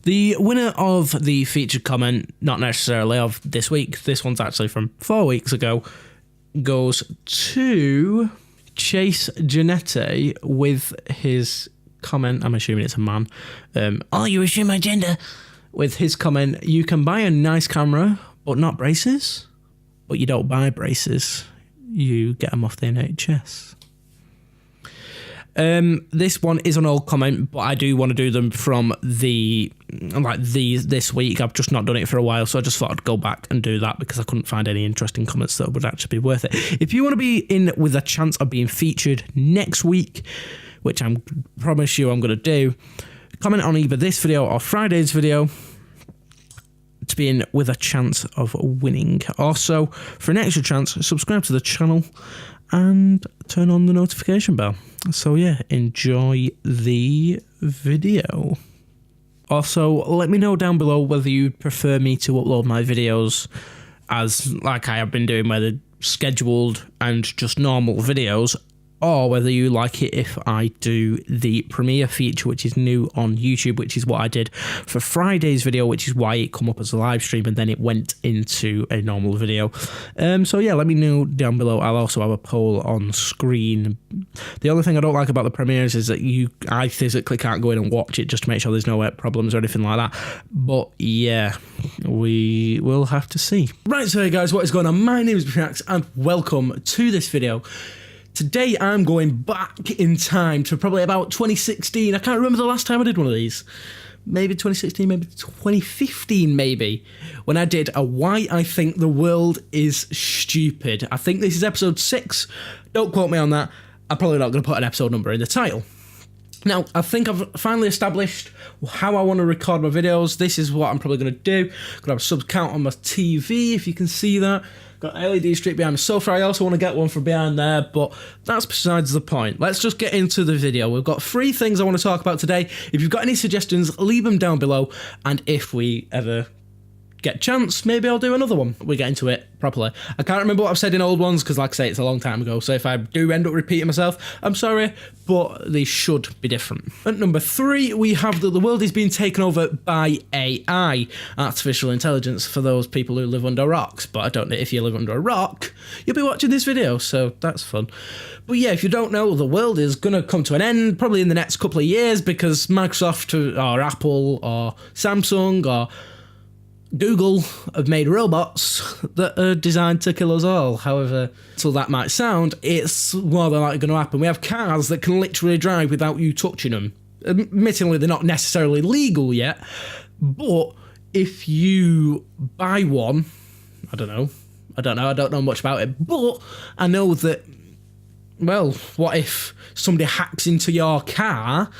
The winner of the featured comment, not necessarily of this week, this one's actually from 4 weeks ago, goes to Chase Janette with his comment. I'm assuming it's a man. Oh, you assume my gender? With his comment, you can buy a nice camera, but not braces. But you don't buy braces. You get them off the NHS. This one is an old comment, but I do want to do them from this week. I've just not done it for a while, so I just thought I'd go back and do that because I couldn't find any interesting comments that would actually be worth it. If you want to be in with a chance of being featured next week, which I promise you I'm going to do, comment on either this video or Friday's video to be in with a chance of winning. Also, for an extra chance, subscribe to the channel and turn on the notification bell. So yeah, enjoy the video. Also, let me know down below whether you prefer me to upload my videos as like I have been doing, whether scheduled and just normal videos, or whether you like it if I do the premiere feature, which is new on YouTube, which is what I did for Friday's video, which is why it come up as a live stream and then it went into a normal video. So yeah, let me know down below. I'll also have a poll on screen. The only thing I don't like about the premieres is that I physically can't go in and watch it just to make sure there's no problems or anything like that. But yeah, we will have to see. Right, so hey guys, what is going on? My name is BBHAXS and welcome to this video. Today I'm going back in time to probably about 2016. I can't remember the last time I did one of these. Maybe 2016, maybe 2015 maybe. When I did a Why I Think the World is Stupid. I think this is episode 6. Don't quote me on that. I'm probably not going to put an episode number in the title. Now, I think I've finally established how I want to record my videos. This is what I'm probably going to do. Going to have a sub count on my TV, if you can see that. Got an LED strip behind the sofa. I also want to get one from behind there, but that's besides the point. Let's just get into the video. We've got 3 things I want to talk about today. If you've got any suggestions, leave them down below, and if we ever get a chance, maybe I'll do another one. We get into it properly. I can't remember what I've said in old ones because, like I say, it's a long time ago, so if I do end up repeating myself, I'm sorry, but they should be different. At number 3, we have that the world is being taken over by AI, artificial intelligence, for those people who live under rocks. But I don't know, if you live under a rock, you'll be watching this video, so that's fun. But yeah, if you don't know, the world is going to come to an end probably in the next couple of years because Microsoft or Apple or Samsung or Google have made robots that are designed to kill us all. However, so that might sound, it's more than likely going to happen. We have cars that can literally drive without you touching them. Admittedly, they're not necessarily legal yet, but if you buy one, I don't know much about it, but I know that, well, what if somebody hacks into your car,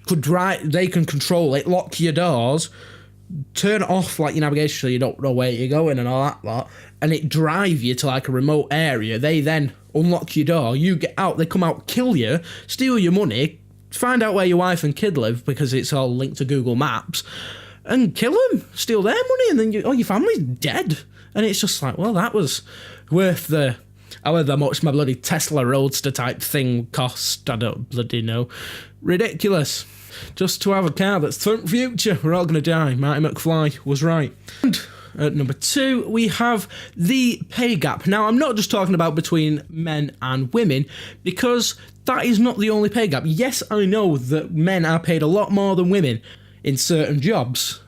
they can control it, lock your doors, turn off like your navigation so you don't know where you're going and all that lot, and it drive you to like a remote area. They then unlock your door, you get out, they come out, kill you, steal your money, find out where your wife and kid live because it's all linked to Google Maps, and kill them, steal their money, and then your family's dead. And it's just like, well, that was worth the however much my bloody Tesla Roadster type thing cost. I don't bloody know. Ridiculous. Just to have a car that's from the future. We're all going to die. Marty McFly was right. And at number 2, we have the pay gap. Now, I'm not just talking about between men and women, because that is not the only pay gap. Yes, I know that men are paid a lot more than women in certain jobs.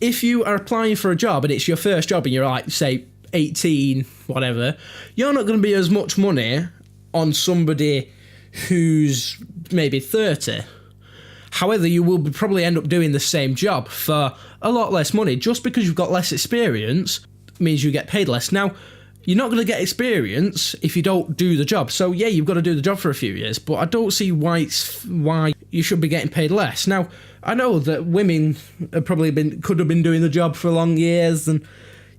If you are applying for a job and it's your first job and you're like, say, 18, whatever, you're not going to be as much money on somebody who's maybe 30. However, you will probably end up doing the same job for a lot less money. Just because you've got less experience means you get paid less. Now, you're not going to get experience if you don't do the job. So yeah, you've got to do the job for a few years, but I don't see why you should be getting paid less. Now, I know that women have could have been doing the job for long years, and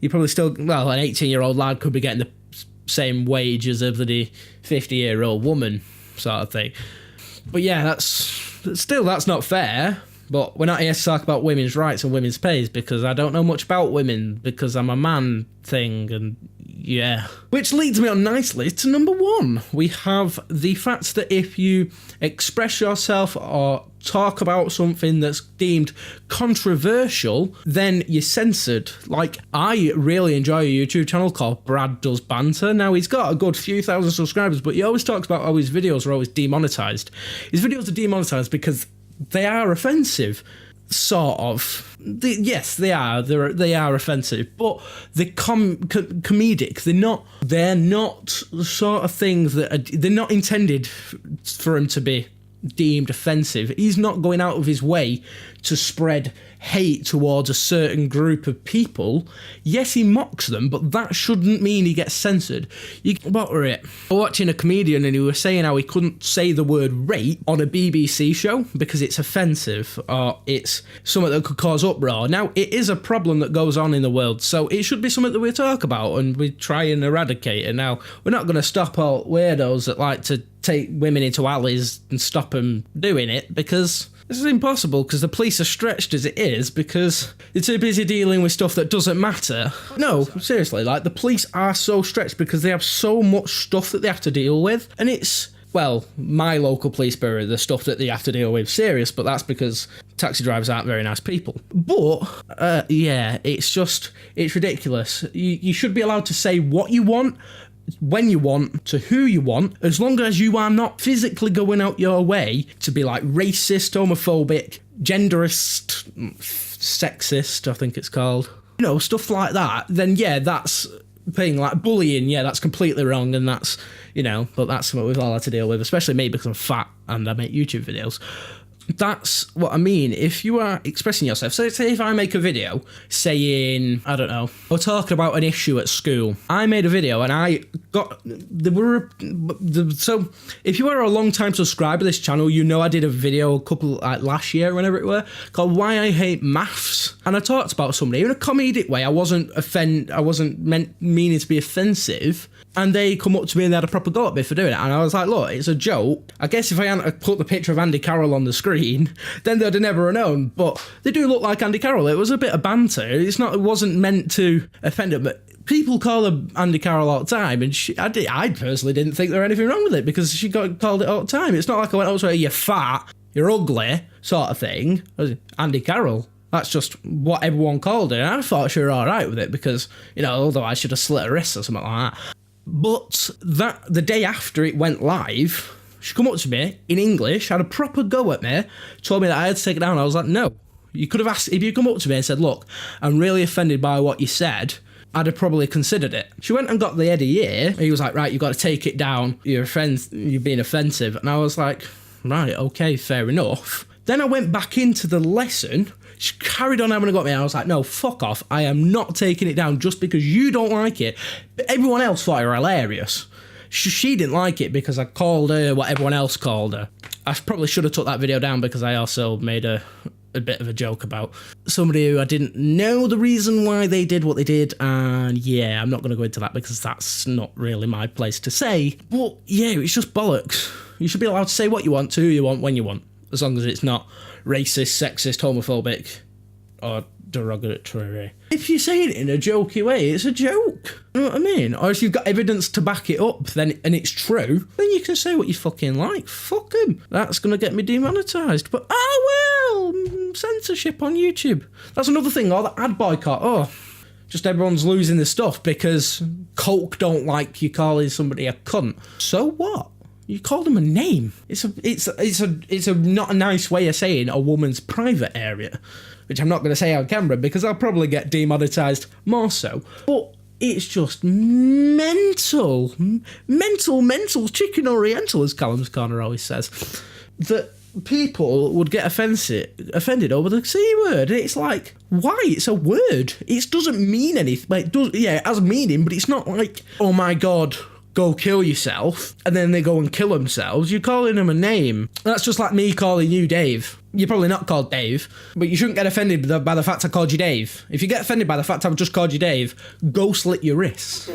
you probably still, well, an 18-year-old lad could be getting the same wage as a bloody 50-year-old woman, sort of thing. But yeah, that's not fair. But we're not here to talk about women's rights and women's pays, because I don't know much about women, because I'm a man thing, and yeah. Which leads me on nicely to number 1. We have the fact that if you express yourself or talk about something that's deemed controversial, then you're censored. Like, I really enjoy a YouTube channel called Brad Does Banter. Now, he's got a good few thousand subscribers, but he always talks about how his videos are always demonetized. His videos are demonetized because they are offensive. Sort of. Yes, they are. They are offensive, but they're comedic. They're not the sort of things that they're not intended for him to be deemed offensive. He's not going out of his way to spread hate towards a certain group of people. Yes, he mocks them, but that shouldn't mean he gets censored. What were it? I was watching a comedian and he was saying how he couldn't say the word rape on a BBC show because it's offensive or it's something that could cause uproar. Now, it is a problem that goes on in the world, so it should be something that we talk about and we try and eradicate it. Now, we're not going to stop all weirdos that like to take women into alleys and stop them doing it, because this is impossible, because the police are stretched as it is because they're too busy dealing with stuff that doesn't matter. No, seriously, like, the police are so stretched because they have so much stuff that they have to deal with, and it's, well, my local police bureau, the stuff that they have to deal with, serious, but that's because taxi drivers aren't very nice people. But, yeah, it's ridiculous. You should be allowed to say what you want, when you want, to who you want, as long as you are not physically going out your way to be like racist, homophobic, genderist, sexist, I think it's called. You know, stuff like that, then yeah, that's being like bullying, yeah, that's completely wrong, and that's, you know, but that's something we've all had to deal with, especially me because I'm fat and I make YouTube videos. That's what I mean. If you are expressing yourself, so say if I make a video saying, I don't know, we're talking about an issue at school. I made a video and so if you are a long time subscriber to this channel, you know I did a video last year, whenever it were, called Why I Hate Maths. And I talked about somebody in a comedic way. I wasn't meaning to be offensive. And they come up to me and they had a proper go at me for doing it. And I was like, look, it's a joke. I guess if I hadn't put the picture of Andy Carroll on the screen, then they'd have never known. But they do look like Andy Carroll. It was a bit of banter. It wasn't meant to offend them. But people call her Andy Carroll all the time. And I personally didn't think there was anything wrong with it because she called it all the time. It's not like I went up to her, you're fat, you're ugly, sort of thing. Andy Carroll. That's just what everyone called her. And I thought she was all right with it because, you know, otherwise she'd have slit her wrists or something like that. But the day after it went live, she come up to me in English, had a proper go at me, told me that I had to take it down. I was like, no. You could have asked, if you come up to me and said, look, I'm really offended by what you said, I'd have probably considered it. She went and got the head of year. He was like, right, you've got to take it down. You're being offensive. And I was like, right, okay, fair enough. Then I went back into the lesson. She carried on having a go at me. I was like, no, fuck off. I am not taking it down just because you don't like it. But everyone else thought it was hilarious. She didn't like it because I called her what everyone else called her. I probably should have took that video down because I also made a bit of a joke about somebody who I didn't know the reason why they did what they did. And yeah, I'm not going to go into that because that's not really my place to say. But yeah, it's just bollocks. You should be allowed to say what you want, to who you want, when you want. As long as it's not racist, sexist, homophobic, or derogatory. If you say it in a jokey way, it's a joke. You know what I mean? Or if you've got evidence to back it up, and it's true, then you can say what you fucking like. Fuck 'em. That's going to get me demonetised. But, censorship on YouTube. That's another thing, or the ad boycott. Just everyone's losing their stuff because Coke don't like you calling somebody a cunt. So what? You called him a name. It's a not a nice way of saying a woman's private area, which I'm not going to say on camera because I'll probably get demonetised more so. But it's just mental, chicken oriental, as Callum's Corner always says, that people would get offended over the C word. It's like, why? It's a word. It doesn't mean anything. Like, it has meaning, but it's not like, oh my God, go kill yourself, and then they go and kill themselves. You're calling them a name. That's just like me calling you Dave. You're probably not called Dave, but you shouldn't get offended by the fact I called you Dave. If you get offended by the fact I've just called you Dave, go slit your wrists.